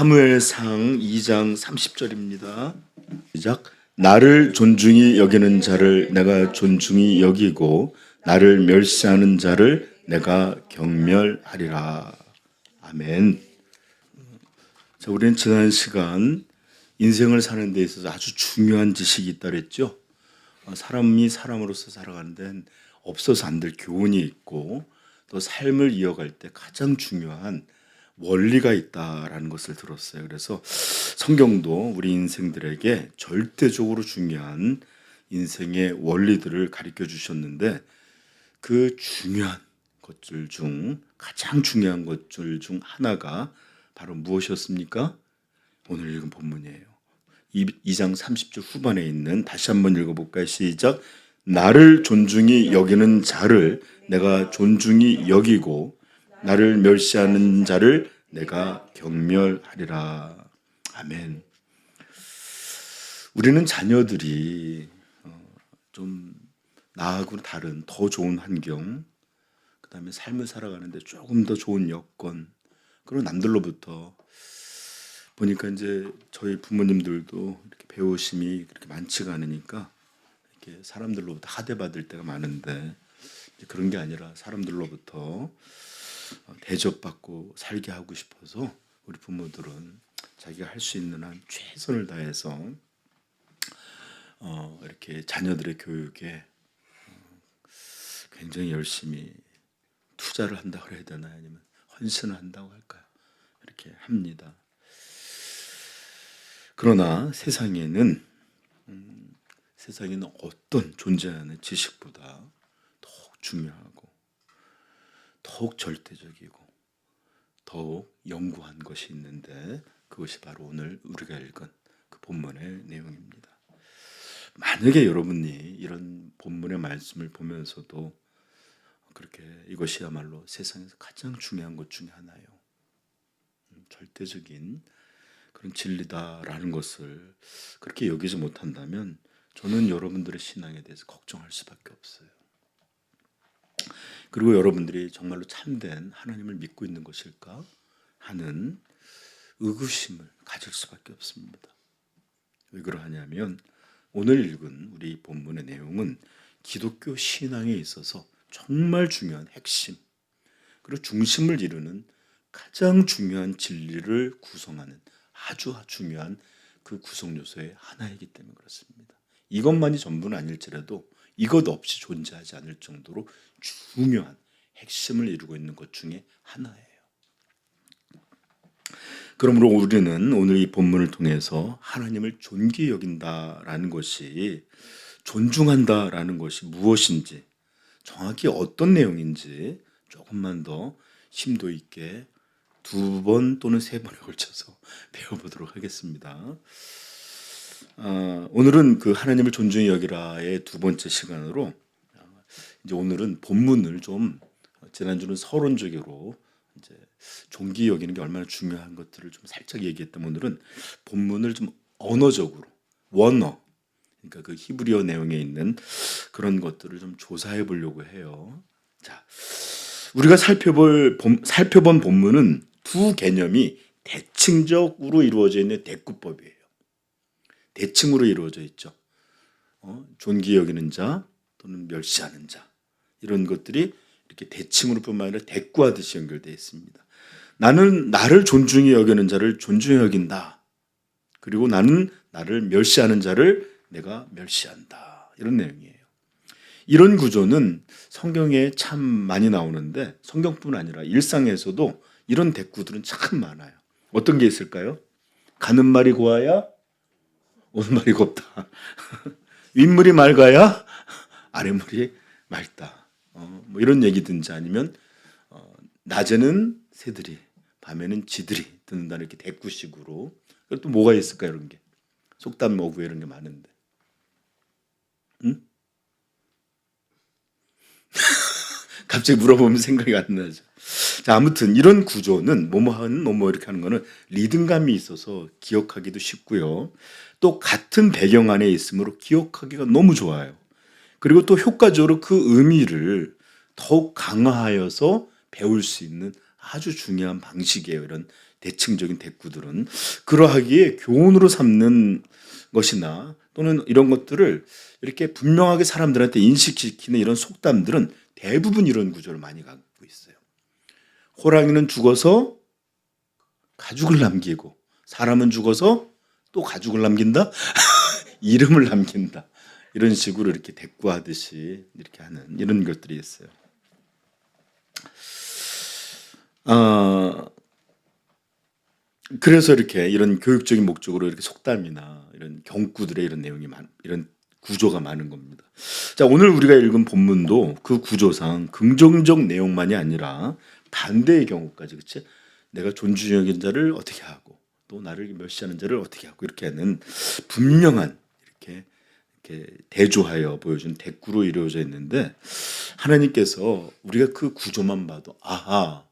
사무엘상 2장 30절입니다. 시작. 나를 존중히 여기는 자를 내가 존중히 여기고 나를 멸시하는 자를 내가 경멸하리라. 아멘. 자, 우리는 지난 시간 인생을 사는 데 있어서 아주 중요한 지식이 있다 그랬죠. 사람이 사람으로서 살아가는 데는 없어서 안 될 교훈이 있고 또 삶을 이어갈 때 가장 중요한 원리가 있다라는 것을 들었어요. 그래서 성경도 우리 인생들에게 절대적으로 중요한 인생의 원리들을 가르쳐 주셨는데 그 중요한 것들 중 가장 중요한 것들 중 하나가 바로 무엇이었습니까? 오늘 읽은 본문이에요. 2장 30절 후반에 있는, 다시 한번 읽어볼까요? 시작. 나를 존중히 여기는 자를 내가 존중히 여기고 나를 멸시하는 자를 내가 경멸하리라. 아멘. 우리는 자녀들이 좀 나하고 다른 더 좋은 환경, 그 다음에 삶을 살아가는데 조금 더 좋은 여건, 그리고 남들로부터 보니까 이제 저희 부모님들도 이렇게 배우심이 그렇게 많지가 않으니까 이렇게 사람들로부터 하대받을 때가 많은데, 그런 게 아니라 사람들로부터 대접받고 살게 하고 싶어서 우리 부모들은 자기가 할 수 있는 한 최선을 다해서 이렇게 자녀들의 교육에 굉장히 열심히 투자를 한다고 해야 되나요? 아니면 헌신을 한다고 할까요? 이렇게 합니다. 그러나 세상에는 어떤 존재하는 지식보다 더욱 중요하고 더욱 절대적이고 더욱 영구한 것이 있는데, 그것이 바로 오늘 우리가 읽은 그 본문의 내용입니다. 만약에 여러분이 이런 본문의 말씀을 보면서도 그렇게 이것이야말로 세상에서 가장 중요한 것 중에 하나예요, 절대적인 그런 진리다라는 것을 그렇게 여기지 못한다면 저는 여러분들의 신앙에 대해서 걱정할 수밖에 없어요. 그리고 여러분들이 정말로 참된 하나님을 믿고 있는 것일까 하는 의구심을 가질 수밖에 없습니다. 왜 그러하냐면 오늘 읽은 우리 본문의 내용은 기독교 신앙에 있어서 정말 중요한 핵심, 그리고 중심을 이루는 가장 중요한 진리를 구성하는 아주 중요한 그 구성 요소의 하나이기 때문에 그렇습니다. 이것만이 전부는 아닐지라도 이것 없이 존재하지 않을 정도로 중요한 핵심을 이루고 있는 것 중에 하나예요. 그러므로 우리는 오늘 이 본문을 통해서 하나님을 존귀히 여긴다라는 것이, 존중한다라는 것이 무엇인지, 정확히 어떤 내용인지 조금만 더 심도 있게 2번 또는 3번에 걸쳐서 배워보도록 하겠습니다. 오늘은 그 하나님을 존중히 여기라의 2번째 시간으로, 이제 오늘은 본문을 좀, 지난주는 서론적으로 이제 존귀히 여기는 게 얼마나 중요한 것들을 좀 살짝 얘기했다면, 오늘은 본문을 좀 언어적으로, 원어, 그러니까 그 히브리어 내용에 있는 그런 것들을 좀 조사해 보려고 해요. 자, 우리가 살펴본 본문은 두 개념이 대칭적으로 이루어져 있는 대꾸법이에요. 대칭으로 이루어져 있죠. 존귀히 여기는 자 또는 멸시하는 자, 이런 것들이 이렇게 대칭으로 뿐만 아니라 대꾸하듯이 연결되어 있습니다. 나는 나를 존중히 여기는 자를 존중히 여긴다. 그리고 나는 나를 멸시하는 자를 내가 멸시한다. 이런 내용이에요. 이런 구조는 성경에 참 많이 나오는데, 성경뿐 아니라 일상에서도 이런 대꾸들은 참 많아요. 어떤 게 있을까요? 가는 말이 고와야 오는 말이 곱다. 윗물이 맑아야 아랫물이 맑다. 뭐 이런 얘기든지, 아니면 낮에는 새들이 밤에는 쥐들이 듣는다, 이렇게 대꾸식으로. 그리고 또 뭐가 있을까요? 이런 게 속담 어구에 이런 게 많은데, 응? 갑자기 물어보면 생각이 안 나죠. 자, 아무튼 이런 구조는 뭐뭐하는 뭐뭐 이렇게 하는 거는 리듬감이 있어서 기억하기도 쉽고요. 또 같은 배경 안에 있으므로 기억하기가 너무 좋아요. 그리고 또 효과적으로 그 의미를 더욱 강화하여서 배울 수 있는 아주 중요한 방식이에요. 이런 대칭적인 대꾸들은 그러하기에 교훈으로 삼는 것이나 또는 이런 것들을 이렇게 분명하게 사람들한테 인식시키는 이런 속담들은 대부분 이런 구조를 많이 갖고 있어요. 호랑이는 죽어서 가죽을 남기고 사람은 죽어서 또 가죽을 남긴다? 이름을 남긴다. 이런 식으로 이렇게 대꾸하듯이 이렇게 하는 이런 것들이 있어요. 그래서 이렇게 이런 교육적인 목적으로 이렇게 속담이나 이런 경구들의 이런 내용이 이런 구조가 많은 겁니다. 자, 오늘 우리가 읽은 본문도 그 구조상 긍정적 내용만이 아니라 반대의 경우까지, 그치? 내가 존중히 여기는 자를 어떻게 하고 또 나를 멸시하는 자를 어떻게 하고 이렇게 하는 분명한 이렇게 대조하여 보여준 대꾸로 이루어져 있는데, 하나님께서 우리가 그 구조만 봐도 아하,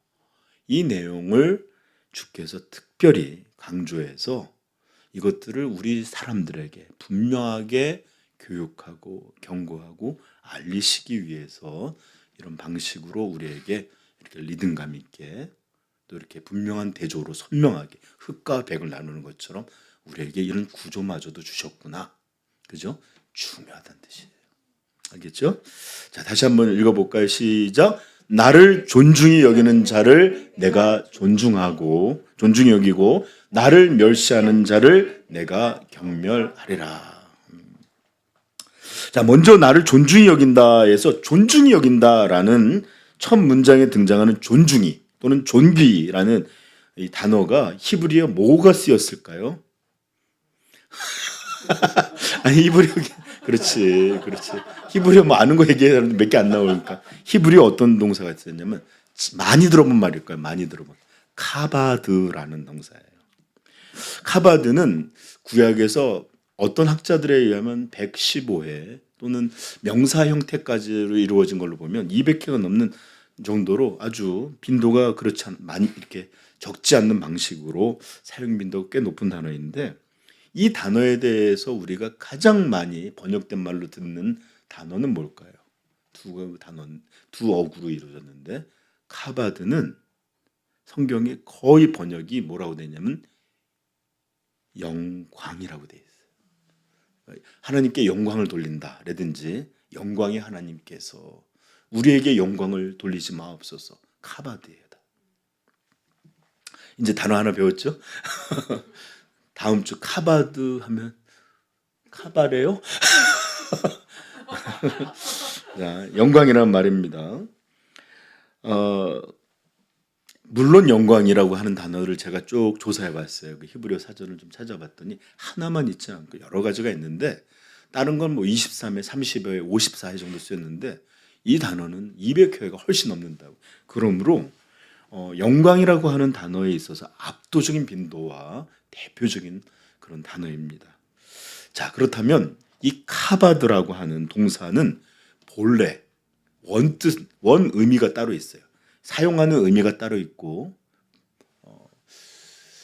이 내용을 주께서 특별히 강조해서 이것들을 우리 사람들에게 분명하게 교육하고 경고하고 알리시기 위해서 이런 방식으로 우리에게 이렇게 리듬감 있게 또 이렇게 분명한 대조로 선명하게 흑과 백을 나누는 것처럼 우리에게 이런 구조마저도 주셨구나. 그죠? 중요하다는 뜻이에요. 알겠죠? 자, 다시 한번 읽어볼까요? 시작. 나를 존중히 여기는 자를 내가 존중히 여기고 나를 멸시하는 자를 내가 경멸하리라. 자, 먼저 나를 존중히 여긴다에서 존중히 여긴다라는 첫 문장에 등장하는 존중히 또는 존귀라는 이 단어가 히브리어 뭐가 쓰였을까요? 아니, 히브리어 그렇지. 히브리어 뭐 아는 거 얘기하는데 몇 개 안 나오니까 히브리어 어떤 동사가 있었냐면 많이 들어본 말일 거예요. 많이 들어본 카바드라는 동사예요. 카바드는 구약에서 어떤 학자들에 의하면 115회 또는 명사 형태까지로 이루어진 걸로 보면 200회가 넘는 정도로 아주 빈도가 그렇지 많이 이렇게 적지 않는 방식으로 사용 빈도가 꽤 높은 단어인데, 이 단어에 대해서 우리가 가장 많이 번역된 말로 듣는 단어는 뭘까요? 두 어구로 이루어졌는데 카바드는 성경에 거의 번역이 뭐라고 되냐면 영광이라고 돼 있어요. 하나님께 영광을 돌린다라든지 영광이 하나님께서 우리에게 영광을 돌리지 마옵소서. 카바드예요. 이제 단어 하나 배웠죠? 다음 주 카바드 하면 카바레요? 자, 영광이라는 말입니다. 물론 영광이라고 하는 단어를 제가 쭉 조사해봤어요. 그 히브리어 사전을 좀 찾아봤더니 하나만 있지 않고 여러 가지가 있는데, 다른 건 뭐 23회, 30회, 54회 정도 쓰였는데 이 단어는 200회가 훨씬 넘는다고. 그러므로 영광이라고 하는 단어에 있어서 압도적인 빈도와 대표적인 그런 단어입니다. 자, 그렇다면 이 카바드라고 하는 동사는 본래 원 의미가 따로 있어요. 사용하는 의미가 따로 있고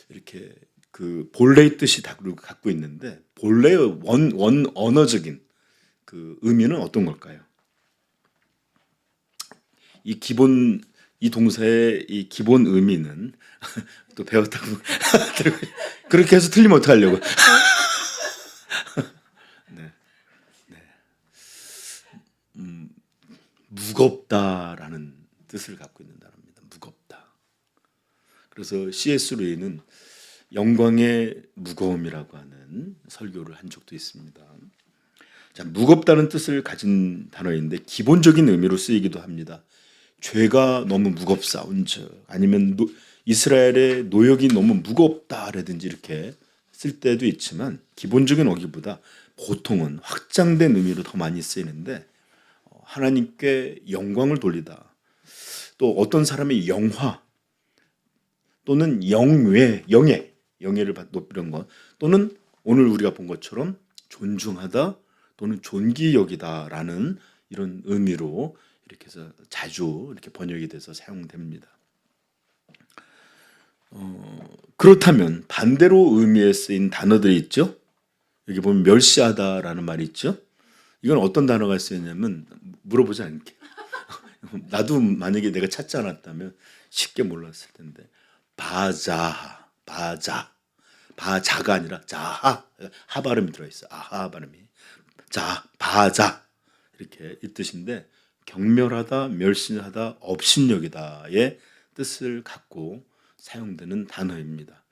이렇게 그 본래의 뜻이 다 갖고 있는데, 본래의 원 언어적인 그 의미는 어떤 걸까요? 이 동사의 이 기본 의미는 또 배웠다고 그렇게 해서 틀리면 어떡하려고. 네. 무겁다라는 뜻을 갖고 있는 단어입니다. 무겁다. 그래서 C.S. 루이는 영광의 무거움이라고 하는 설교를 한 적도 있습니다. 자, 무겁다는 뜻을 가진 단어인데 기본적인 의미로 쓰이기도 합니다. 죄가 너무 무겁사온즉, 아니면 이스라엘의 노역이 너무 무겁다라든지 이렇게 쓸 때도 있지만, 기본적인 어기보다 보통은 확장된 의미로 더 많이 쓰이는데, 하나님께 영광을 돌리다, 또 어떤 사람의 영화 또는 영예를 높이는 것, 또는 오늘 우리가 본 것처럼 존중하다 또는 존귀 여기다라는 이런 의미로 이렇게 해서 자주 이렇게 번역이 돼서 사용됩니다. 그렇다면 반대로 의미에 쓰인 단어들이 있죠. 여기 보면 멸시하다라는 말이 있죠. 이건 어떤 단어가 쓰였냐면, 물어보지 않게 나도 만약에 내가 찾지 않았다면 쉽게 몰랐을 텐데, 바자, 바자, 바자가 아니라 자하, 하 발음이 들어있어. 아하 발음이. 자, 바자 이렇게 이 뜻인데 경멸하다, 멸신하다, 업신여기다의 뜻을 갖고 사용되는 단어입니다.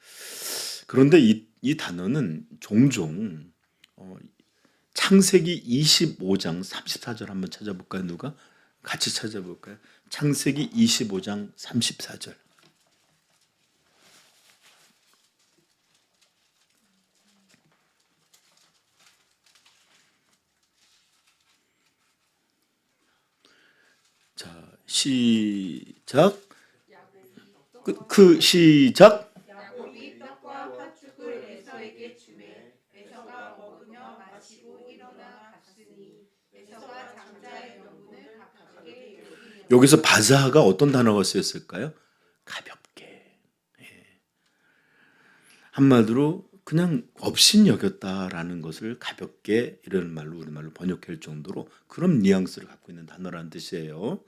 그런데 이 단어는 종종 창세기 25장 34절 한번 찾아볼까요? 누가? 같이 찾아볼까요? 창세기 25장 34절. 자, 시작. 시작. 야곱이 떡과 팥죽을 에서에게 주매 에서가 먹으며 마시고 일어나 갔으니 에서가 장자의 명분을 가깝게 여기니라. 여기서 바자가 어떤 단어가 쓰였을까요? 가볍게. 한마디로 그냥 업신여겼다라는 것을 가볍게 이런 말로 우리말로 번역할 정도로 그런 뉘앙스를 갖고 있는 단어라는 뜻이에요.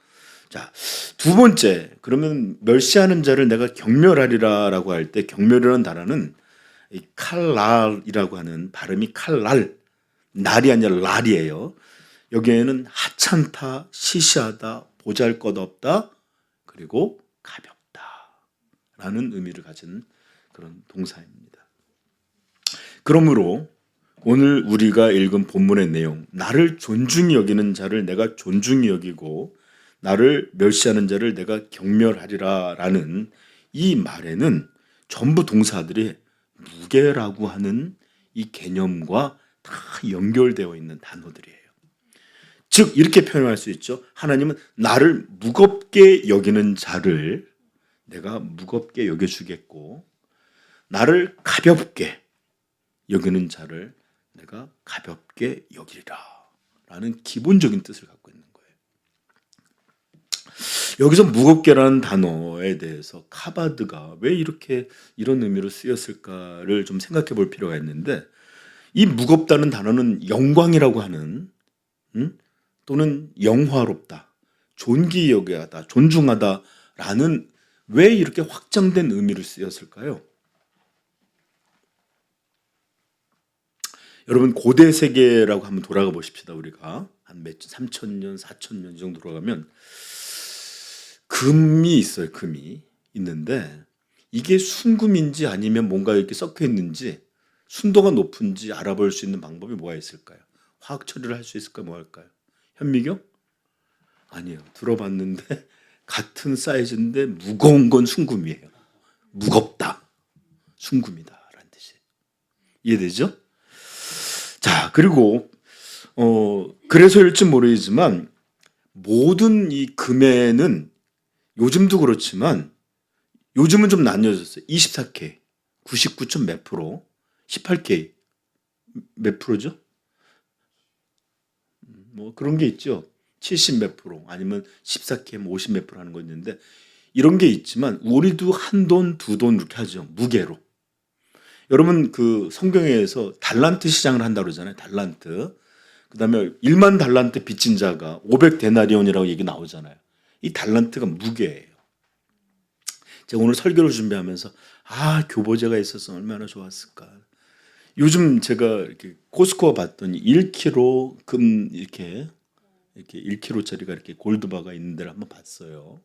자, 두 번째, 그러면 멸시하는 자를 내가 경멸하리라라고 할 때 경멸이라는 단어는 이 칼랄이라고 하는 발음이 칼랄, 날이 아니라 랄이에요. 여기에는 하찮다, 시시하다, 보잘것없다, 그리고 가볍다라는 의미를 가진 그런 동사입니다. 그러므로 오늘 우리가 읽은 본문의 내용, 나를 존중히 여기는 자를 내가 존중히 여기고 나를 멸시하는 자를 내가 경멸하리라라는 이 말에는 전부 동사들이 무게라고 하는 이 개념과 다 연결되어 있는 단어들이에요. 즉 이렇게 표현할 수 있죠. 하나님은 나를 무겁게 여기는 자를 내가 무겁게 여겨주겠고 나를 가볍게 여기는 자를 내가 가볍게 여기리라 라는 기본적인 뜻을 갖고 있는 거예요. 여기서 무겁게라는 단어에 대해서 카바드가 왜 이렇게 이런 의미로 쓰였을까를 좀 생각해 볼 필요가 있는데 이 무겁다는 단어는 영광이라고 하는 또는 영화롭다, 존귀 여겨하다, 존중하다라는 왜 이렇게 확장된 의미로 쓰였을까요? 여러분 고대 세계라고 한번 돌아가 보십시다. 우리가 한 몇 3,000년, 4,000년 정도 돌아가면 금이 있어요. 금이 있는데 이게 순금인지 아니면 뭔가 이렇게 섞여 있는지 순도가 높은지 알아볼 수 있는 방법이 뭐가 있을까요? 화학 처리를 할 수 있을까? 뭐 할까요? 현미경? 아니에요. 들어봤는데 같은 사이즈인데 무거운 건 순금이에요. 무겁다. 순금이다라는 뜻이. 이해되죠? 자, 그리고 그래서일지 모르지만 모든 이 금에는 요즘도 그렇지만 요즘은 좀 나뉘어졌어요. 24K, 99점 몇 프로, 18K 몇 프로죠? 뭐 그런 게 있죠. 70 몇 프로 아니면 14K 50 몇 프로 하는 거 있는데 이런 게 있지만 우리도 한 돈, 두 돈 이렇게 하죠. 무게로. 여러분 그 성경에서 달란트 시장을 한다고 그러잖아요. 달란트. 그다음에 1만 달란트 빚진 자가 500데나리온이라고 얘기 나오잖아요. 이 달란트가 무게예요. 제가 오늘 설교를 준비하면서 교보제가 있어서 얼마나 좋았을까. 요즘 제가 이렇게 코스코어 봤더니 1kg 금 이렇게 1kg짜리가 이렇게 골드바가 있는 데를 한번 봤어요.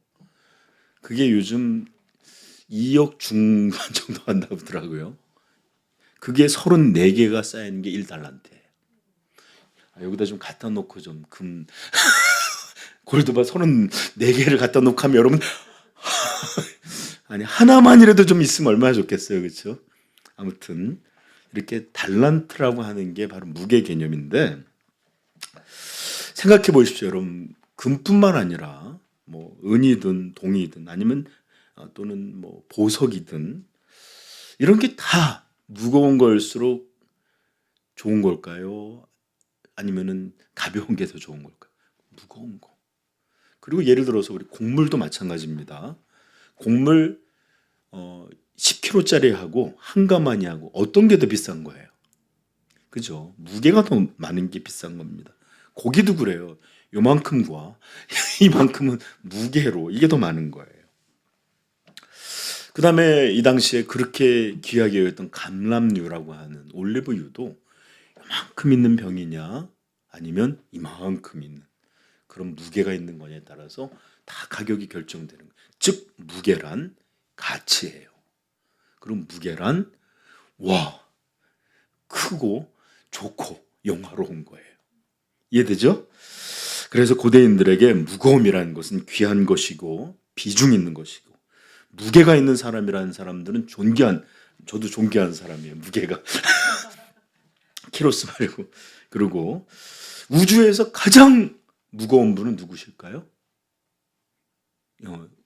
그게 요즘 2억 중반 정도 한다고 하더라고요. 그게 34개가 쌓이는 게 1달란트예요. 여기다 좀 갖다 놓고 좀 금 골드바 34개를 갖다 놓고 하면 여러분 아니 하나만이라도 좀 있으면 얼마나 좋겠어요. 그렇죠? 아무튼 이렇게 달란트라고 하는 게 바로 무게 개념인데 생각해 보십시오. 여러분 금뿐만 아니라 뭐 은이든 동이든 아니면 또는 뭐 보석이든 이런 게 다 무거운 걸수록 좋은 걸까요? 아니면은 가벼운 게 더 좋은 걸까요? 무거운 거. 그리고 예를 들어서 우리 곡물도 마찬가지입니다. 곡물 10kg짜리하고 한 가마니하고 어떤 게 더 비싼 거예요? 그죠? 무게가 더 많은 게 비싼 겁니다. 고기도 그래요. 요만큼과 이만큼은 무게로 이게 더 많은 거예요. 그다음에 이 당시에 그렇게 귀하게 여겼던 감람유라고 하는 올리브유도 이만큼 있는 병이냐 아니면 이만큼 있는 그런 무게가 있는 거냐에 따라서 다 가격이 결정되는 거예요. 즉 무게란 가치예요. 그럼 무게란 와 크고 좋고 영화로운 거예요. 이해되죠? 그래서 고대인들에게 무거움이라는 것은 귀한 것이고 비중 있는 것이고 무게가 있는 사람이라는 사람들은 저도 존귀한 사람이에요. 무게가 키로수 말고. 그리고 우주에서 가장 무거운 분은 누구실까요?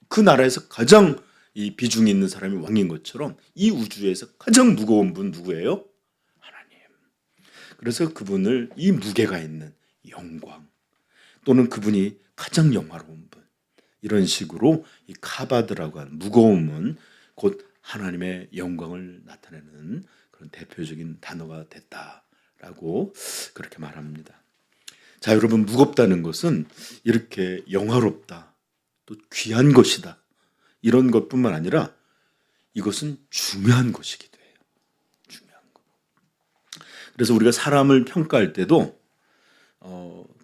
그 나라에서 가장 이 비중이 있는 사람이 왕인 것처럼 이 우주에서 가장 무거운 분 누구예요? 하나님. 그래서 그분을 이 무게가 있는 영광 또는 그분이 가장 영화로운 분 이런 식으로 이 카바드라고 하는 무거움은 곧 하나님의 영광을 나타내는 그런 대표적인 단어가 됐다라고 그렇게 말합니다. 자, 여러분 무겁다는 것은 이렇게 영화롭다 또 귀한 것이다 이런 것뿐만 아니라 이것은 중요한 것이기도 해요. 중요한 것. 그래서 우리가 사람을 평가할 때도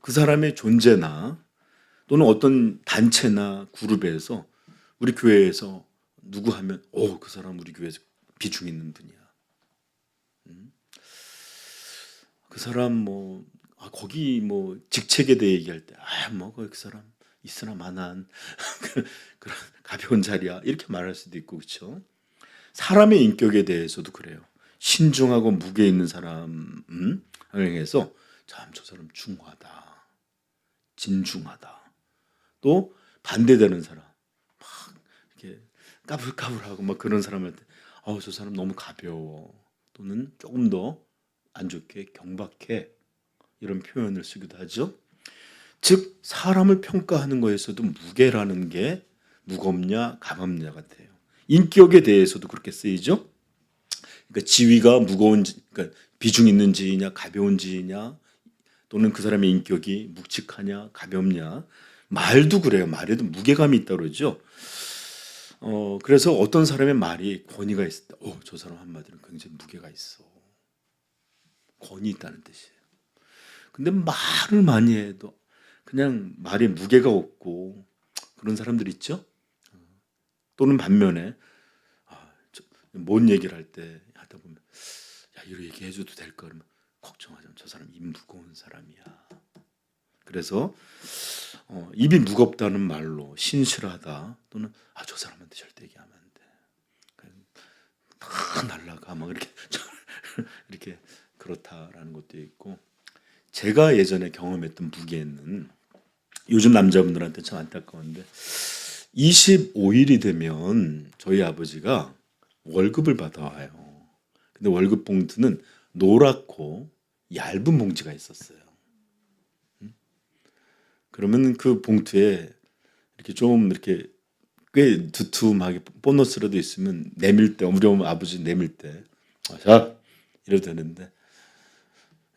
그 사람의 존재나 또는 어떤 단체나 그룹에서 우리 교회에서 누구 하면 그 사람 우리 교회에서 비중 있는 분이야. 그 사람 거기 직책에 대해 얘기할 때 그 사람 있으나 마나한 그런 가벼운 자리야 이렇게 말할 수도 있고 그렇죠. 사람의 인격에 대해서도 그래요. 신중하고 무게 있는 사람을 향해서 참 저 사람 중후하다, 진중하다. 또 반대되는 사람, 막 이렇게 까불까불하고 막 그런 사람한테 저 사람 너무 가벼워. 또는 조금 더 안 좋게 경박해. 이런 표현을 쓰기도 하죠. 즉 사람을 평가하는 거에서도 무게라는 게 무겁냐 가볍냐 같아요. 인격에 대해서도 그렇게 쓰이죠. 그러니까 지위가 무거운지, 그러니까 비중 있는 지위냐 가벼운 지위냐 또는 그 사람의 인격이 묵직하냐 가볍냐 말도 그래요. 말에도 무게감이 있다고 그러죠. 그래서 어떤 사람의 말이 권위가 있을 때, 저 사람 한마디로 굉장히 무게가 있어. 권위 있다는 뜻이에요. 근데 말을 많이 해도 그냥 말에 무게가 없고 그런 사람들 있죠. 또는 반면에 뭔 얘기를 할 때 하다 보면 이런 얘기 해줘도 될까 그러면 걱정하지 마. 저 사람 입 무거운 사람이야. 그래서 입이 무겁다는 말로 신실하다 또는 저 사람한테 절대 얘기하면 안 돼. 그냥 다 날라가 막 이렇게 이렇게 그렇다라는 것도 있고 제가 예전에 경험했던 무게는 요즘 남자분들한테 참 안타까운데 25일이 되면 저희 아버지가 월급을 받아와요. 근데 월급 봉투는 노랗고 얇은 봉지가 있었어요. 그러면 그 봉투에 이렇게 좀 이렇게 꽤 두툼하게 보너스라도 있으면 내밀 때 우리 아버지 내밀 때 자 이래도 되는데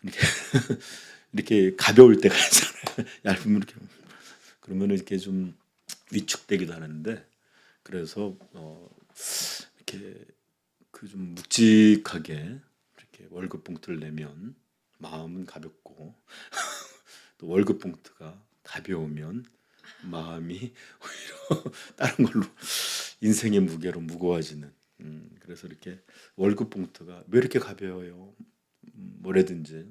이렇게 이렇게 가벼울 때가 있잖아요. 얇으면 이렇게 그러면 이렇게 좀 위축되기도 하는데 그래서 이렇게 그 좀 묵직하게 이렇게 월급 봉투를 내면 마음은 가볍고 또 월급 봉투가 가벼우면 마음이 오히려 다른 걸로 인생의 무게로 무거워지는 그래서 이렇게 월급 봉투가 왜 이렇게 가벼워요? 뭐라든지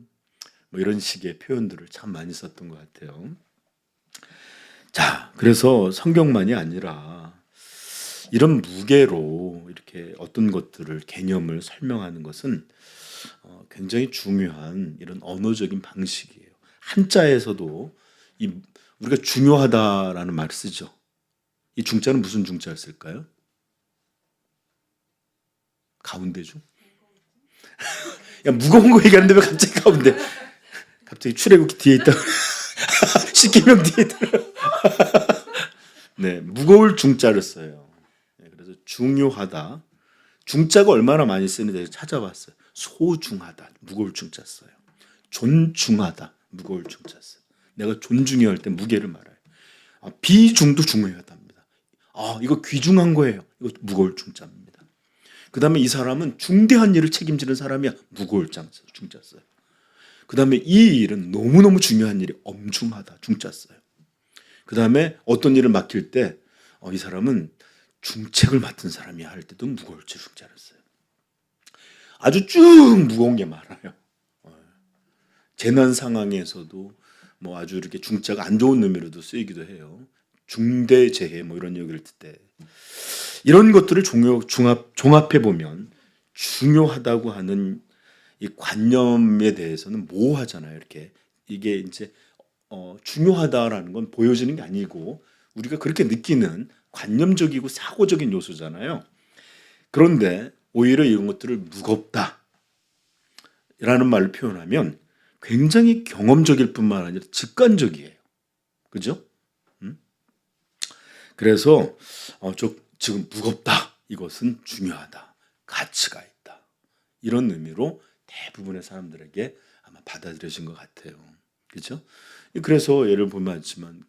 이런 식의 표현들을 참 많이 썼던 것 같아요. 자, 그래서 성경만이 아니라 이런 무게로 이렇게 어떤 것들을 개념을 설명하는 것은 굉장히 중요한 이런 언어적인 방식이에요. 한자에서도 우리가 중요하다라는 말을 쓰죠. 이 중자는 무슨 중자를 쓸까요? 가운데 중? 무거운 거 얘기하는데 왜 갑자기 가운데? 갑자기 출애굽기 뒤에 있다. 십계명 뒤에 있다. 네, 무거울 중자를 써요. 그래서 중요하다. 중자가 얼마나 많이 쓰는지 찾아봤어요. 소중하다. 무거울 중자 써요. 존중하다. 무거울 중자 써요. 내가 존중해야 할 때 무게를 말해요. 비중도 중요하답니다. 이거 귀중한 거예요. 이거 무거울 중자입니다. 그 다음에 이 사람은 중대한 일을 책임지는 사람이야. 무거울 중자 써요. 그 다음에 이 일은 너무너무 중요한 일이 엄중하다. 중자 써요. 그 다음에 어떤 일을 맡길 때 이 사람은 중책을 맡은 사람이야 할 때도 무거울 중자를 써요. 아주 쭉 무거운 게 많아요. 재난 상황에서도 뭐 아주 이렇게 중자가 안 좋은 의미로도 쓰이기도 해요. 중대재해 뭐 이런 얘기를 때 이런 것들을 종합해 보면 중요하다고 하는 이 관념에 대해서는 모호하잖아요. 이렇게 이게 이제 중요하다라는 건 보여지는 게 아니고 우리가 그렇게 느끼는 관념적이고 사고적인 요소잖아요. 그런데 오히려 이런 것들을 무겁다라는 말로 표현하면 굉장히 경험적일 뿐만 아니라 직관적이에요. 그죠? 그래서 지금 무겁다. 이것은 중요하다. 가치가 있다. 이런 의미로 대부분의 사람들에게 아마 받아들여진 것 같아요. 그렇죠? 그래서 예를 보면 알지만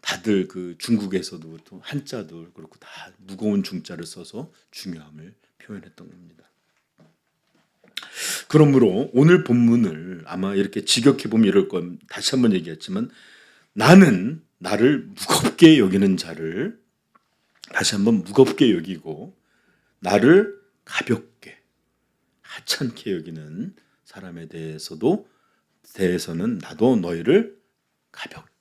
다들 중국에서도 한자도 그렇고 다 무거운 중자를 써서 중요함을 표현했던 겁니다. 그러므로 오늘 본문을 아마 이렇게 직역해 보면 이럴 건 다시 한번 얘기했지만 나는 나를 무겁게 여기는 자를 다시 한번 무겁게 여기고 나를 가볍게 하찮게 여기는 사람에 대해서는 나도 너희를 가볍게.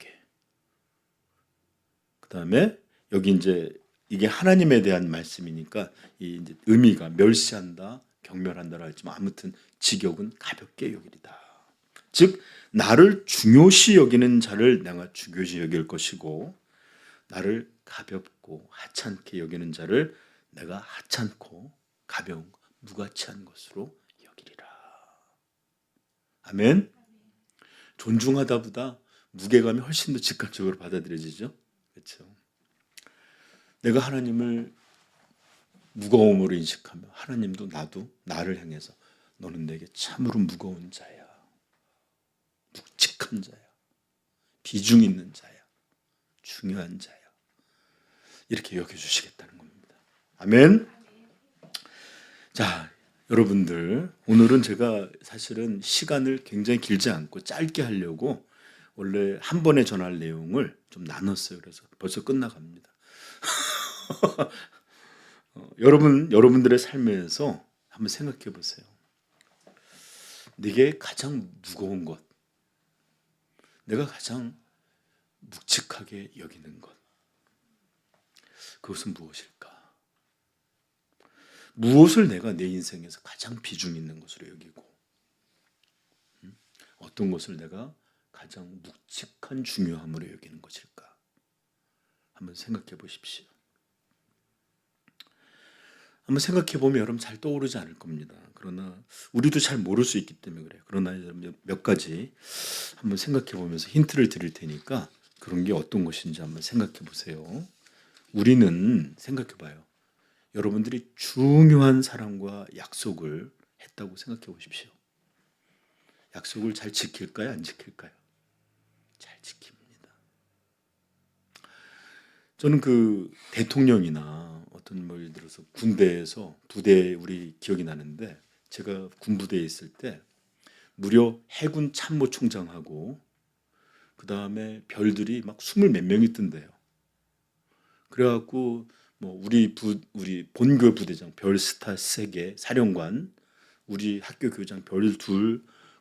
그다음에 여기 이제 이게 하나님에 대한 말씀이니까 이 이제 의미가 멸시한다, 경멸한다라 했지만 아무튼 직역은 가볍게 여기리다. 즉 나를 중요시 여기는 자를 내가 중요시 여길 것이고 나를 가볍고 하찮게 여기는 자를 내가 하찮고 가벼운 무가치한 것으로 여기리라. 아멘. 존중하다보다 무게감이 훨씬 더 직관적으로 받아들여지죠. 그렇죠. 내가 하나님을 무거움으로 인식하며 하나님도 나도 나를 향해서 너는 내게 참으로 무거운 자야. 묵직한 자야. 비중 있는 자야. 중요한 자야. 이렇게 여겨주시겠다는 겁니다. 아멘. 자, 여러분들 오늘은 제가 사실은 시간을 굉장히 길지 않고 짧게 하려고 원래 한 번에 전할 내용을 좀 나눴어요. 그래서 벌써 끝나갑니다. 여러분들의 삶에서 한번 생각해 보세요. 내게 가장 무거운 것, 내가 가장 묵직하게 여기는 것, 그것은 무엇일까? 무엇을 내가 내 인생에서 가장 비중 있는 것으로 여기고 어떤 것을 내가 가장 묵직한 중요함으로 여기는 것일까? 한번 생각해 보십시오. 한번 생각해 보면 여러분 잘 떠오르지 않을 겁니다. 그러나 우리도 잘 모를 수 있기 때문에 그래요. 그러나 몇 가지 한번 생각해 보면서 힌트를 드릴 테니까 그런 게 어떤 것인지 한번 생각해 보세요. 우리는 생각해 봐요. 여러분들이 중요한 사람과 약속을 했다고 생각해 보십시오. 약속을 잘 지킬까요? 안 지킬까요? 잘 지킵니다. 저는 대통령이나 어떤 예를 들어서 군대에서 부대 우리 기억이 나는데 제가 군부대에 있을 때 무려 해군 참모총장하고 그 다음에 별들이 막 20몇 명이 뜬대요. 그래갖고 뭐 우리 본교 부대장 별 스타 3개 사령관 우리 학교 교장 별 2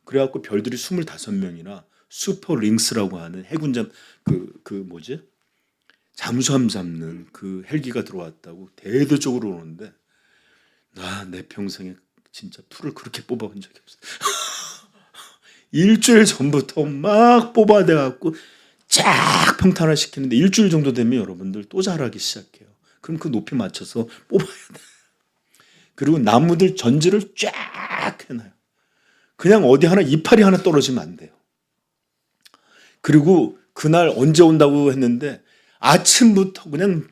그래갖고 별들이 25명이나 슈퍼 링스라고 하는 해군잠 잠수함 잡는 헬기가 들어왔다고 대대적으로 오는데 내 평생에 진짜 풀을 그렇게 뽑아본 적이 없어. 일주일 전부터 막 뽑아대갖고 쫙 평탄화 시키는데 일주일 정도 되면 여러분들 또 자라기 시작해요. 그럼 그 높이 맞춰서 뽑아야 돼. 그리고 나무들 전지를 쫙 해놔요. 그냥 어디 하나 이파리 하나 떨어지면 안 돼요. 그리고 그날 언제 온다고 했는데 아침부터 그냥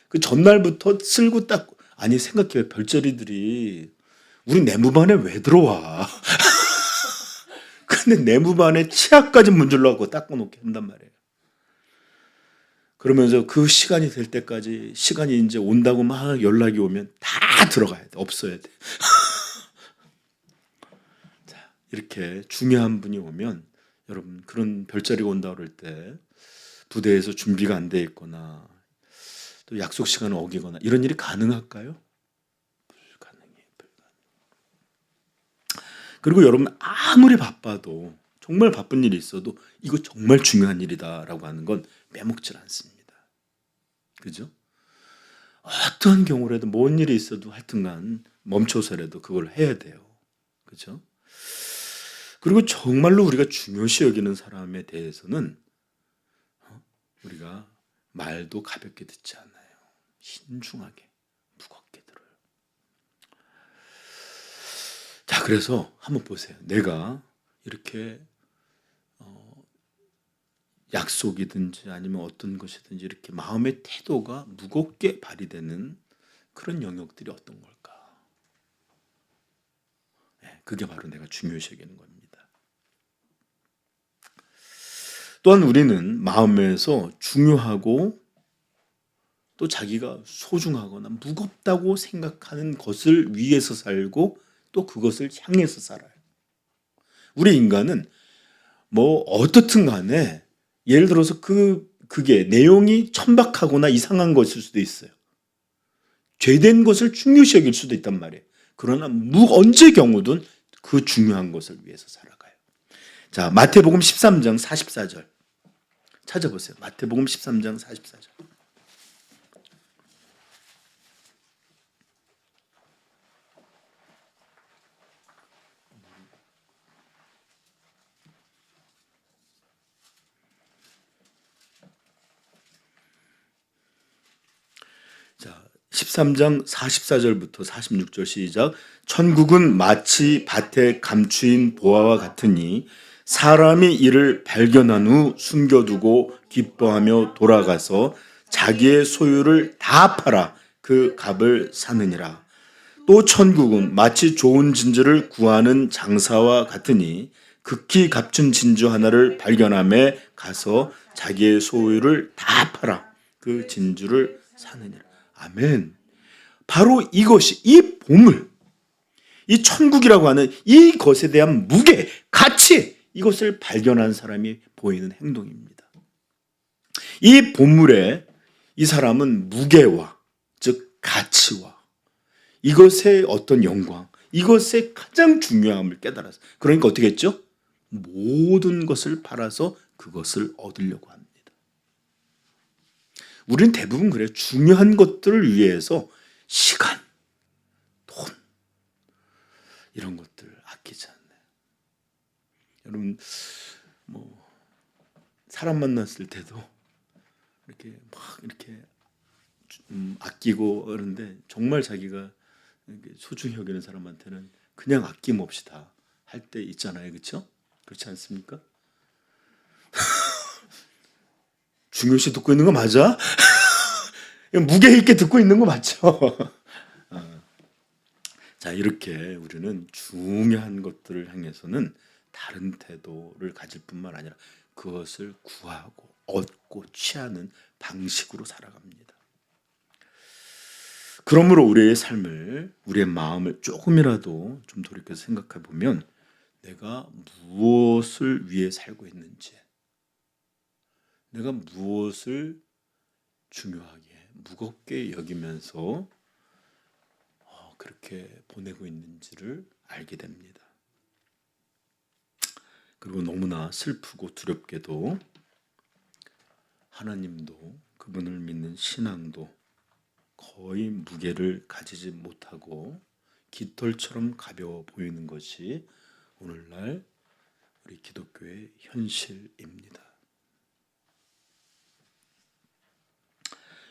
그 전날부터 쓸고 닦고 아니 생각해요. 별자리들이 우리 내무반에 왜 들어와? 근데 내무반에 치아까지 문질러갖고 닦아놓게 한단 말이에요. 그러면서 그 시간이 될 때까지 시간이 이제 온다고 막 연락이 오면 다 들어가야 돼. 없어야 돼. 자, 이렇게 중요한 분이 오면 여러분 그런 별자리가 온다 그럴 때 부대에서 준비가 안 돼 있거나 또 약속 시간을 어기거나 이런 일이 가능할까요? 불가능해요. 그리고 여러분 아무리 바빠도 정말 바쁜 일이 있어도 이거 정말 중요한 일이다라고 하는 건 빼먹질 않습니다. 그죠? 어떠한 경우라도 뭔 일이 있어도 하여튼간 멈춰서라도 그걸 해야 돼요. 그죠? 그리고 정말로 우리가 중요시 여기는 사람에 대해서는 우리가 말도 가볍게 듣지 않아요. 신중하게, 무겁게 들어요. 자, 그래서 한번 보세요. 내가 이렇게 약속이든지 아니면 어떤 것이든지 이렇게 마음의 태도가 무겁게 발휘되는 그런 영역들이 어떤 걸까? 그게 바로 내가 중요시 여기는 겁니다. 또한 우리는 마음에서 중요하고 또 자기가 소중하거나 무겁다고 생각하는 것을 위해서 살고 또 그것을 향해서 살아요. 우리 인간은 뭐 어떻든 간에 예를 들어서 그게 내용이 천박하거나 이상한 것일 수도 있어요. 죄된 것을 중요시 여길 수도 있단 말이에요. 그러나 언제 경우든 그 중요한 것을 위해서 살아가요. 자, 마태복음 13장 44절 찾아보세요. 마태복음 13장 44절. 자, 13장 44절부터 46절 시작. 천국은 마치 밭에 감추인 보화와 같으니 사람이 이를 발견한 후 숨겨두고 기뻐하며 돌아가서 자기의 소유를 다 팔아 그 값을 사느니라. 또 천국은 마치 좋은 진주를 구하는 장사와 같으니 극히 값진 진주 하나를 발견함에 가서 자기의 소유를 다 팔아 그 진주를 사느니라. 아멘. 바로 이것이 이 보물, 이 천국이라고 하는 이것에 대한 무게, 가치, 이것을 발견한 사람이 보이는 행동입니다. 이 보물에 이 사람은 무게와 즉 가치와 이것의 어떤 영광, 이것의 가장 중요함을 깨달았어요. 그러니까 어떻게 했죠? 모든 것을 팔아서 그것을 얻으려고 합니다. 우리는 대부분 그래요. 중요한 것들을 위해서 시간, 돈 이런 것들 아끼지 않나요? 여러분 뭐 사람 만났을 때도 이렇게 막 이렇게 아끼고 그러는데 정말 자기가 소중히 여기는 사람한테는 그냥 아낌없이 다 할 때 있잖아요. 그렇죠? 그렇지 않습니까? 중요시 듣고 있는 거 맞아? 무게 있게 듣고 있는 거 맞죠? 자, 이렇게 우리는 중요한 것들을 향해서는 다른 태도를 가질 뿐만 아니라 그것을 구하고 얻고 취하는 방식으로 살아갑니다. 그러므로 우리의 삶을, 우리의 마음을 조금이라도 좀 돌이켜서 생각해 보면 내가 무엇을 위해 살고 있는지, 내가 무엇을 중요하게, 무겁게 여기면서 그렇게 보내고 있는지를 알게 됩니다. 그리고 너무나 슬프고 두렵게도 하나님도 그분을 믿는 신앙도 거의 무게를 가지지 못하고 깃털처럼 가벼워 보이는 것이 오늘날 우리 기독교의 현실입니다.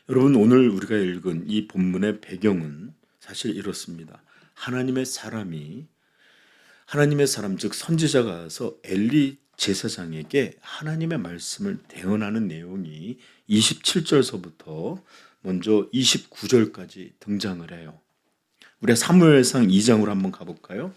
여러분, 오늘 우리가 읽은 이 본문의 배경은 사실 이렇습니다. 하나님의 사람 즉 선지자가 와서 엘리 제사장에게 하나님의 말씀을 대언하는 내용이 27절서부터 먼저 29절까지 등장을 해요. 우리가 사무엘상 2장으로 한번 가볼까요?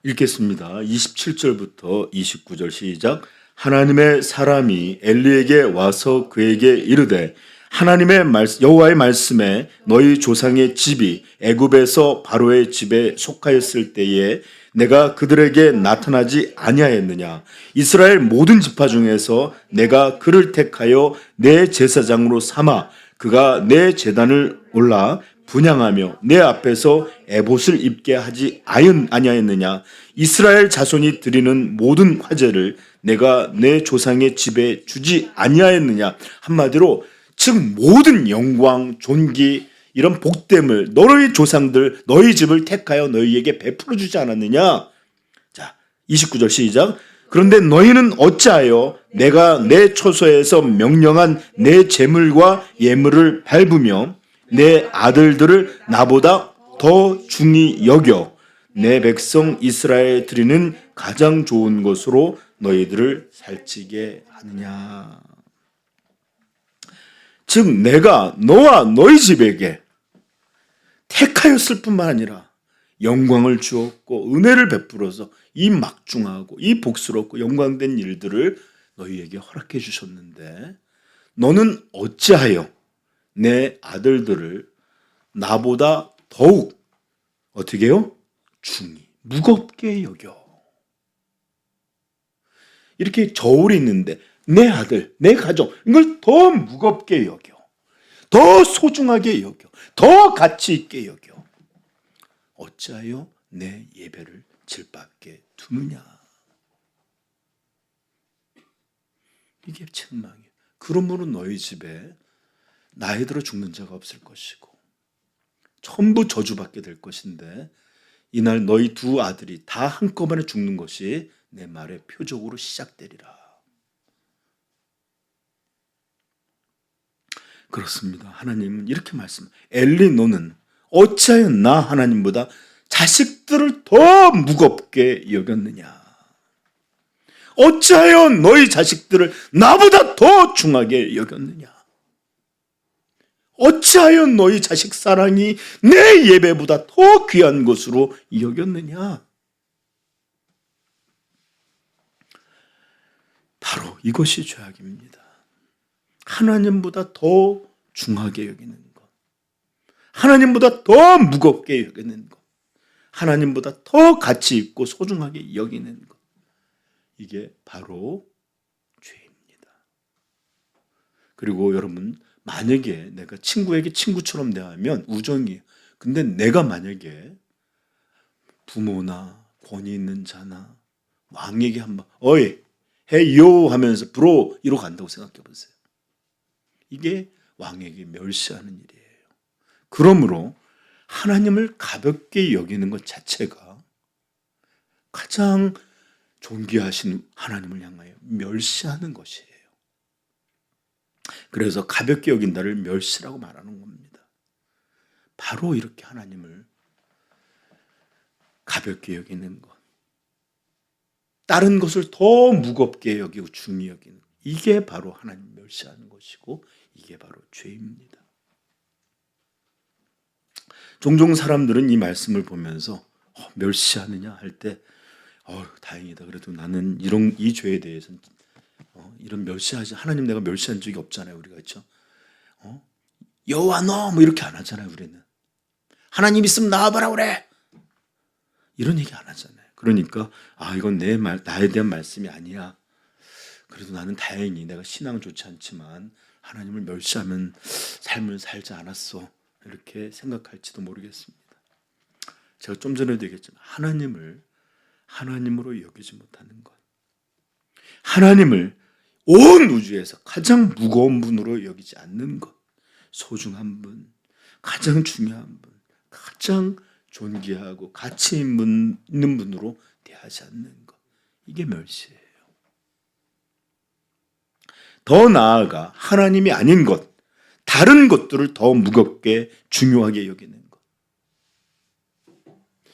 읽겠습니다. 27절부터 29절 시작. 하나님의 사람이 엘리에게 와서 그에게 이르되 하나님의 여호와의 말씀에 너희 조상의 집이 애굽에서 바로의 집에 속하였을 때에 내가 그들에게 나타나지 아니하였느냐. 이스라엘 모든 지파 중에서 내가 그를 택하여 내 제사장으로 삼아 그가 내 제단을 올라 분향하며 내 앞에서 에봇을 입게 하지 아니하였느냐. 이스라엘 자손이 드리는 모든 화제를 내가 내 조상의 집에 주지 아니하였느냐. 한마디로 즉 모든 영광, 존귀, 이런 복됨을 너희 조상들 너희 집을 택하여 너희에게 베풀어 주지 않았느냐. 자, 29절 시작. 그런데 너희는 어찌하여 내가 내 처소에서 명령한 내 재물과 예물을 밟으며 내 아들들을 나보다 더 중히 여겨 내 백성 이스라엘 드리는 가장 좋은 것으로 너희들을 살찌게 하느냐. 즉 내가 너와 너희 집에게 택하였을 뿐만 아니라 영광을 주었고 은혜를 베풀어서 이 막중하고 이 복스럽고 영광된 일들을 너희에게 허락해 주셨는데 너는 어찌하여 내 아들들을 나보다 더욱 어떻게 해요? 중히 무겁게 여겨. 이렇게 저울이 있는데 내 아들, 내 가족 이걸 더 무겁게 여겨. 더 소중하게 여겨. 더 가치 있게 여겨. 어찌하여 내 예배를 질밖에 두느냐. 이게 책망이에요. 그러므로 너희 집에 나이 들어 죽는 자가 없을 것이고 전부 저주받게 될 것인데 이날 너희 두 아들이 다 한꺼번에 죽는 것이 내 말의 표적으로 시작되리라. 그렇습니다. 하나님은 이렇게 말씀. 엘리 너는 어찌하여 나 하나님보다 자식들을 더 무겁게 여겼느냐. 어찌하여 너희 자식들을 나보다 더 중하게 여겼느냐. 어찌하여 너희 자식 사랑이 내 예배보다 더 귀한 것으로 여겼느냐. 바로 이것이 죄악입니다. 하나님보다 더 중하게 여기는 것, 하나님보다 더 무겁게 여기는 것, 하나님보다 더 가치 있고 소중하게 여기는 것, 이게 바로 죄입니다. 그리고 여러분, 만약에 내가 친구에게 친구처럼 대하면 우정이에요. 근데 내가 만약에 부모나 권위 있는 자나 왕에게 한번 어이 헤이요 하면서 브로 이러고 간다고 생각해 보세요. 이게 왕에게 멸시하는 일이에요. 그러므로 하나님을 가볍게 여기는 것 자체가 가장 존귀하신 하나님을 향하여 멸시하는 것이에요. 그래서 가볍게 여긴다를 멸시라고 말하는 겁니다. 바로 이렇게 하나님을 가볍게 여기는 것, 다른 것을 더 무겁게 여기고 중히 여기는 것, 이게 바로 하나님 멸시하는 것이고 이게 바로 죄입니다. 종종 사람들은 이 말씀을 보면서 멸시하느냐 할 때 다행이다. 그래도 나는 이 죄에 대해서는 이런 멸시하지 하나님 내가 멸시한 적이 없잖아요. 우리가 그렇죠? 여호와 너 뭐 이렇게 안 하잖아요. 우리는 하나님 있으면 나와봐라 그래. 이런 얘기 안 하잖아요. 그러니까 이건 나에 대한 말씀이 아니야. 그래도 나는 다행히 내가 신앙은 좋지 않지만 하나님을 멸시하면 삶을 살지 않았어. 이렇게 생각할지도 모르겠습니다. 제가 좀 전에도 얘기했지만 하나님을 하나님으로 여기지 못하는 것, 하나님을 온 우주에서 가장 무거운 분으로 여기지 않는 것, 소중한 분, 가장 중요한 분, 가장 존귀하고 가치 있는 분으로 대하지 않는 것, 이게 멸시예요. 더 나아가 하나님이 아닌 것, 다른 것들을 더 무겁게 중요하게 여기는 것,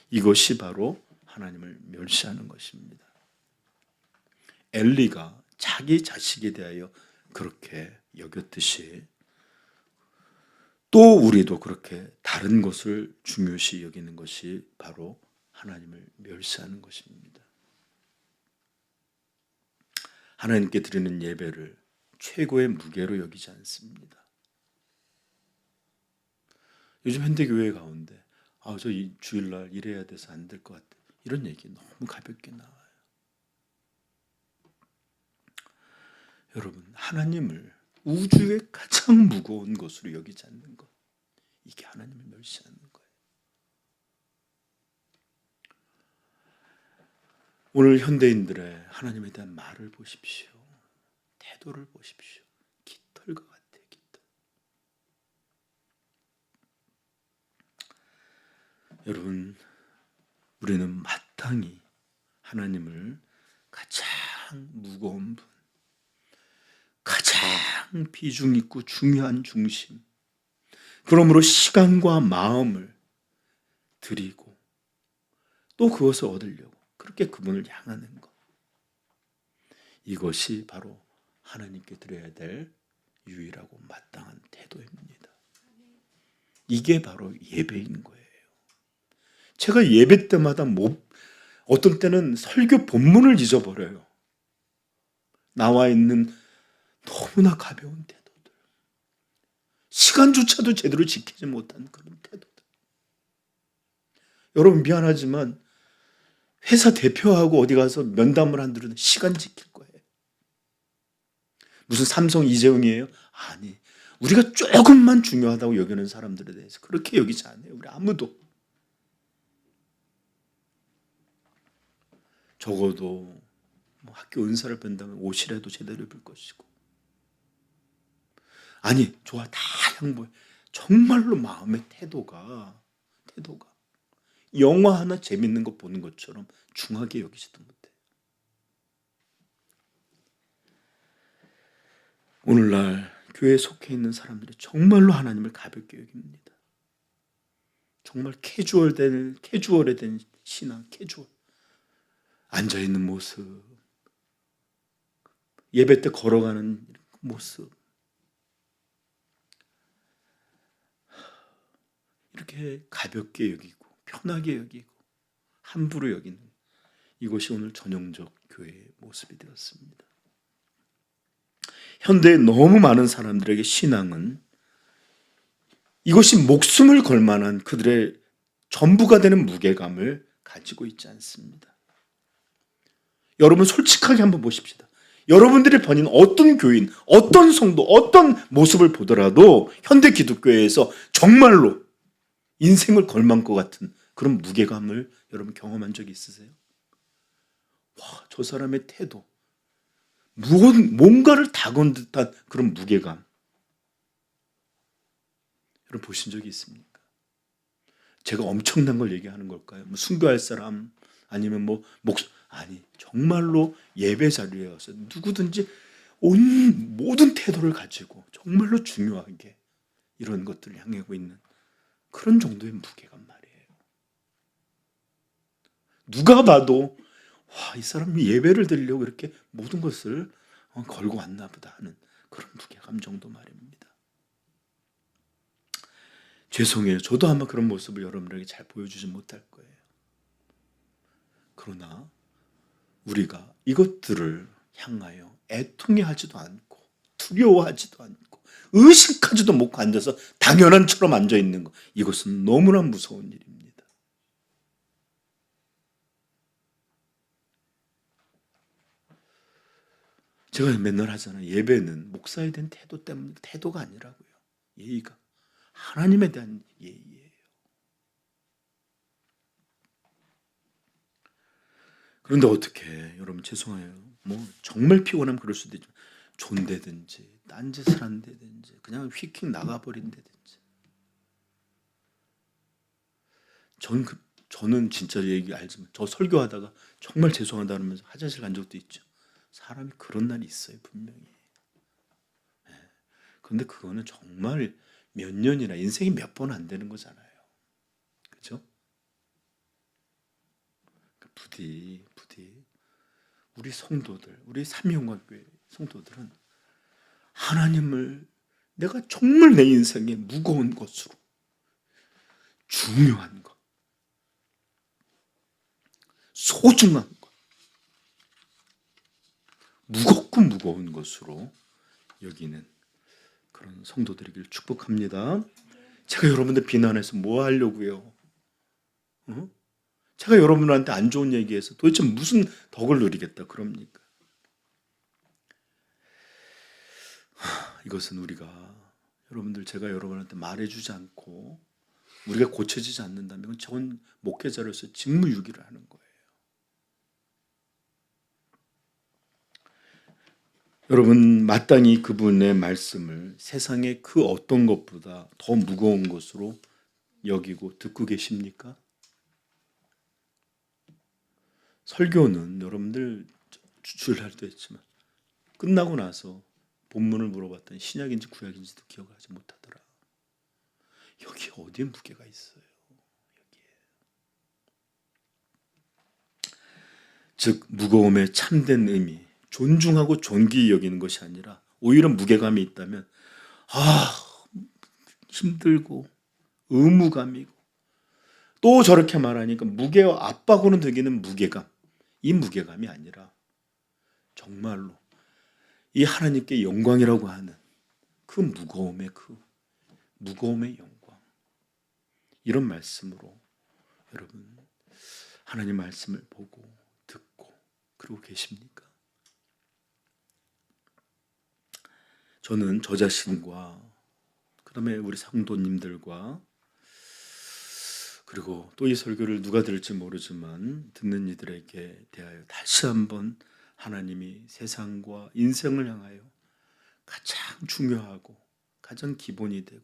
이것이 바로 하나님을 멸시하는 것입니다. 엘리가 자기 자식에 대하여 그렇게 여겼듯이 또 우리도 그렇게 다른 것을 중요시 여기는 것이 바로 하나님을 멸시하는 것입니다. 하나님께 드리는 예배를 최고의 무게로 여기지 않습니다. 요즘 현대교회 가운데 저 이 주일날 일해야 돼서 안 될 것 같아, 이런 얘기 너무 가볍게 나와요. 여러분, 하나님을 우주의 가장 무거운 것으로 여기지 않는 것, 이게 하나님을 멸시하는 거예요. 오늘 현대인들의 하나님에 대한 말을 보십시오. 태도를 보십시오. 깃털과 같아요. 깃털. 여러분, 우리는 마땅히 하나님을 가장 무거운 분, 가장 비중 있고 중요한 중심, 그러므로 시간과 마음을 드리고 또 그것을 얻으려고 그렇게 그분을 향하는 것, 이것이 바로 하나님께 드려야 될 유일하고 마땅한 태도입니다. 이게 바로 예배인 거예요. 제가 예배 때마다 어떤 때는 설교 본문을 잊어버려요. 나와 있는 너무나 가벼운 태도들, 시간조차도 제대로 지키지 못한 그런 태도들. 여러분, 미안하지만 회사 대표하고 어디 가서 면담을 한들은 시간 지킬 거예요. 무슨 삼성 이재용이에요? 아니, 우리가 조금만 중요하다고 여기는 사람들에 대해서 그렇게 여기지 않아요. 우리 아무도. 적어도 학교 은사를 뵌다면 옷이라도 제대로 입을 것이고, 아니 좋아, 다 양보해. 정말로 마음의 태도가 영화 하나 재밌는 거 보는 것처럼 중하게 여기지도 못해요. 오늘날 교회에 속해 있는 사람들이 정말로 하나님을 가볍게 여깁니다. 정말 캐주얼에 된 신앙, 캐주얼. 앉아있는 모습, 예배 때 걸어가는 모습, 이렇게 가볍게 여기고 편하게 여기고 함부로 여기는, 이것이 오늘 전형적 교회의 모습이 되었습니다. 현대의 너무 많은 사람들에게 신앙은 이것이 목숨을 걸 만한 그들의 전부가 되는 무게감을 가지고 있지 않습니다. 여러분, 솔직하게 한번 보십시다. 여러분들이 번인 어떤 교인, 어떤 성도, 어떤 모습을 보더라도 현대 기독교회에서 정말로 인생을 걸만 것 같은 그런 무게감을 여러분 경험한 적이 있으세요? 와, 저 사람의 태도, 뭔가를 다건 듯한 그런 무게감, 여러분 보신 적이 있습니까? 제가 엄청난 걸 얘기하는 걸까요? 순교할 사람, 아니면 아니, 정말로 예배 자리에 와서 누구든지 모든 태도를 가지고 정말로 중요하게 이런 것들을 향하고 있는 그런 정도의 무게감 말이에요. 누가 봐도 이 사람이 예배를 드리려고 이렇게 모든 것을 걸고 왔나 보다 하는 그런 무게감 정도 말입니다. 죄송해요. 저도 아마 그런 모습을 여러분들에게 잘 보여주지 못할 거예요. 그러나 우리가 이것들을 향하여 애통해하지도 않고 두려워하지도 않고 의식하지도 못하고 앉아서 당연한처럼 앉아있는 것, 이것은 너무나 무서운 일입니다. 제가 맨날 하잖아요. 예배는 목사에 대한 태도 때문에, 태도가 아니라고요. 예의가 하나님에 대한 예의예요. 그런데 어떻게, 여러분 죄송해요. 정말 피곤하면 그럴 수도 있지만 존대든지 딴짓을 한다든지 그냥 휙휙 나가버린다든지, 저는 진짜 얘기 알지만 저 설교하다가 정말 죄송하다 하면서 화장실 간 적도 있죠. 사람이 그런 날이 있어요, 분명히. 그런데 그거는 정말 몇 년이나, 인생이 몇 번 안 되는 거잖아요. 그죠? 부디 우리 성도들, 우리 삼위영광교회 성도들은 하나님을 내가 정말 내 인생에 무거운 것으로, 중요한 것, 소중한 것, 무겁고 무거운 것으로 여기는 그런 성도들이길 축복합니다. 제가 여러분들 비난해서 뭐 하려고요? 제가 여러분들한테 안 좋은 얘기해서 도대체 무슨 덕을 누리겠다 그럽니까? 이것은 여러분들 제가 여러분한테 말해주지 않고 우리가 고쳐지지 않는다면 저건 목회자로서 직무유기를 하는 거예요. 여러분 마땅히 그분의 말씀을 세상의 그 어떤 것보다 더 무거운 것으로 여기고 듣고 계십니까? 설교는 여러분들 주일날 도 했지만 끝나고 나서 본문을 물어봤더니 신약인지 구약인지도 기억을 하지 못하더라. 여기 어디에 무게가 있어요? 여기에. 즉 무거움의 참된 의미, 존중하고 존귀히 여기는 것이 아니라 오히려 무게감이 있다면 힘들고 의무감이고 또 저렇게 말하니까 무게와 압박으로 느끼는 무게감, 이 무게감이 아니라 정말로 이 하나님께 영광이라고 하는 그 무거움의 영광, 이런 말씀으로 여러분 하나님 말씀을 보고 듣고 그러고 계십니까? 저는 저 자신과 그 다음에 우리 성도님들과 그리고 또 이 설교를 누가 들을지 모르지만 듣는 이들에게 대하여 다시 한번 하나님이 세상과 인생을 향하여 가장 중요하고 가장 기본이 되고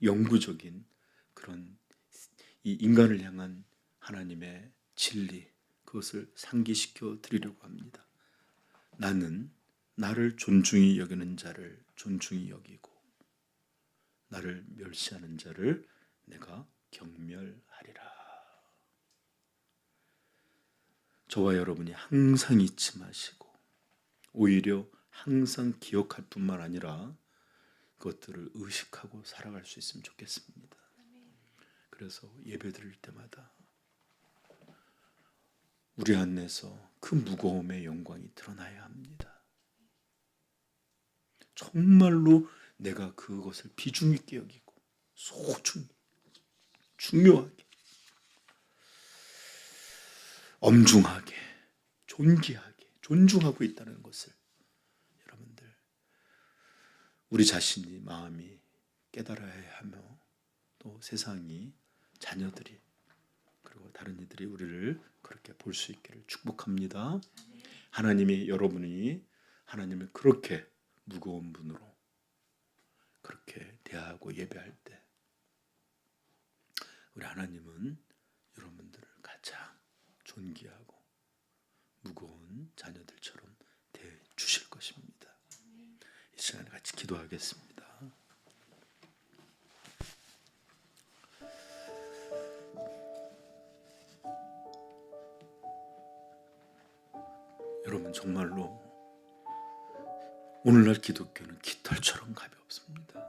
영구적인 그런 이 인간을 향한 하나님의 진리, 그것을 상기시켜 드리려고 합니다. 나는 나를 존중히 여기는 자를 존중히 여기고 나를 멸시하는 자를 내가 경멸하리라. 저와 여러분이 항상 잊지 마시고 오히려 항상 기억할 뿐만 아니라 그것들을 의식하고 살아갈 수 있으면 좋겠습니다. 그래서 예배 드릴 때마다 우리 안에서 그 무거움의 영광이 드러나야 합니다. 정말로 내가 그것을 비중 있게 여기고 소중히 중요하게 엄중하게 존귀하게 존중하고 있다는 것을 여러분들 우리 자신이 마음이 깨달아야 하며 또 세상이 자녀들이 그리고 다른 이들이 우리를 그렇게 볼 수 있기를 축복합니다. 하나님이 여러분이 하나님을 그렇게 무거운 분으로 그렇게 대하고 예배할 때 우리 하나님은 여러분들을 가장 존귀하고 무거운 자녀들처럼 대해 주실 것입니다. 이 시간에 같이 기도하겠습니다. 여러분 정말로 오늘날 기독교는 깃털처럼 가볍습니다.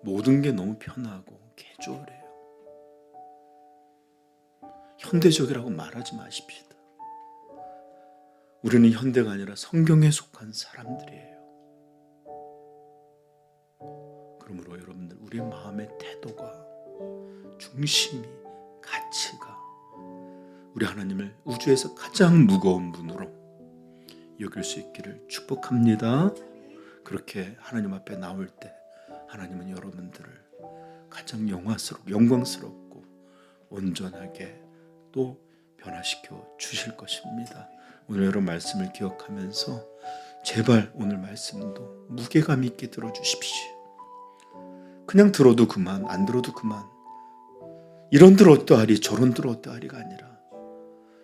모든 게 너무 편하고 캐주얼해요. 현대적이라고 말하지 마십시다. 우리는 현대가 아니라 성경에 속한 사람들이에요. 그러므로 여러분들 우리의 마음의 태도가 중심이 가치가 우리 하나님을 우주에서 가장 무거운 분으로 여길 수 있기를 축복합니다. 그렇게 하나님 앞에 나올 때 하나님은 여러분들을 가장 영광스럽고 온전하게 또 변화시켜 주실 것입니다. 오늘 여러분 말씀을 기억하면서 제발 오늘 말씀도 무게감 있게 들어주십시오. 그냥 들어도 그만, 안 들어도 그만. 이런들 어떠하리 저런들 어떠하리가 아니라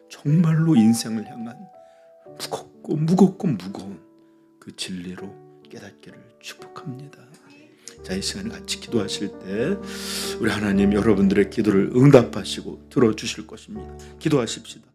정말로 인생을 향한 무겁고 무거운 그 진리로 깨닫기를 축복합니다. 자, 이 시간에 같이 기도하실 때 우리 하나님 여러분들의 기도를 응답하시고 들어주실 것입니다. 기도하십시다.